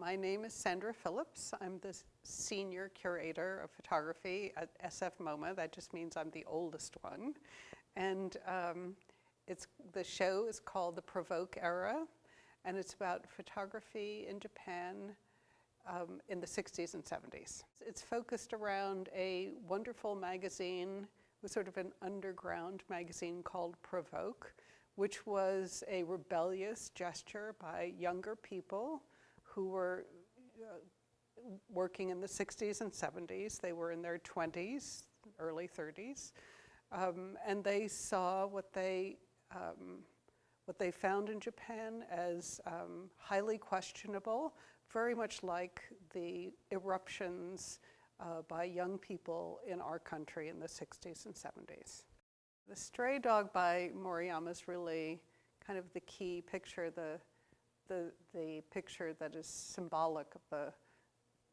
My name is Sandra Phillips. I'm the senior curator of photography at SFMOMA. That just means I'm the oldest one. And the show is called the Provoke Era, and it's about photography in Japan in the 60s and 70s. It's focused around a wonderful magazine, it was sort of an underground magazine called Provoke, which was a rebellious gesture by younger people who were working in the 60s and 70s. They were in their 20s, early 30s, and they saw what they found in Japan as highly questionable, very much like the eruptions by young people in our country in the 60s and 70s. The Stray Dog by Moriyama is really kind of the key picture, the picture that is symbolic of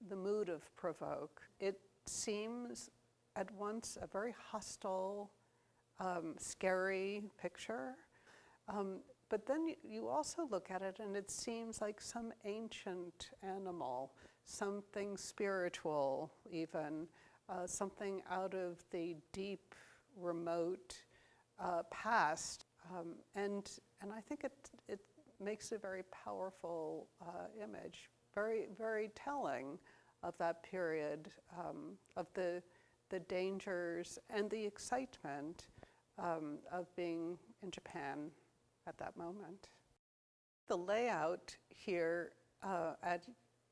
the mood of Provoke. It seems at once a very hostile, scary picture, but then you also look at it and it seems like some ancient animal, something spiritual even, something out of the deep, remote past, and I think it makes a very powerful image, very, very telling of that period, of the dangers and the excitement of being in Japan at that moment. The layout here at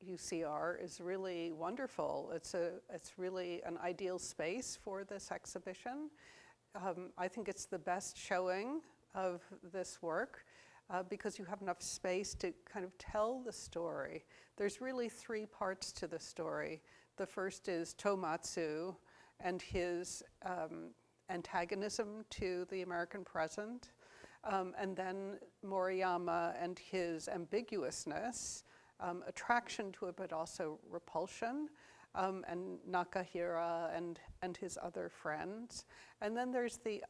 UCR is really wonderful. It's really an ideal space for this exhibition. I think it's the best showing of this work because you have enough space to kind of tell the story. There's really three parts to the story. The first is Tomatsu and his antagonism to the American present, and then Moriyama and his ambiguousness, attraction to it, but also repulsion, and Nakahira and his other friends. And then there's the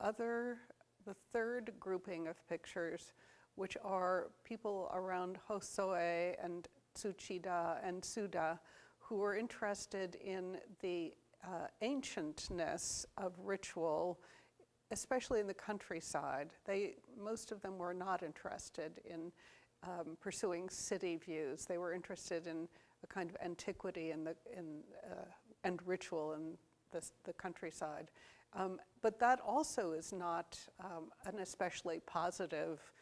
third grouping of pictures, which are people around Hosoe and Tsuchida and Suda, who were interested in the ancientness of ritual, especially in the countryside. Most of them were not interested in pursuing city views. They were interested in a kind of antiquity and ritual in the countryside. But that also is not an especially positive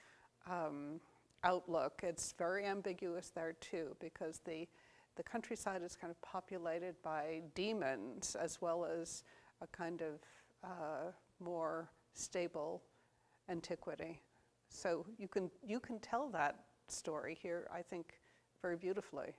outlook. It's very ambiguous there too, because the countryside is kind of populated by demons as well as a kind of more stable antiquity. So you can tell that story here, I think, very beautifully.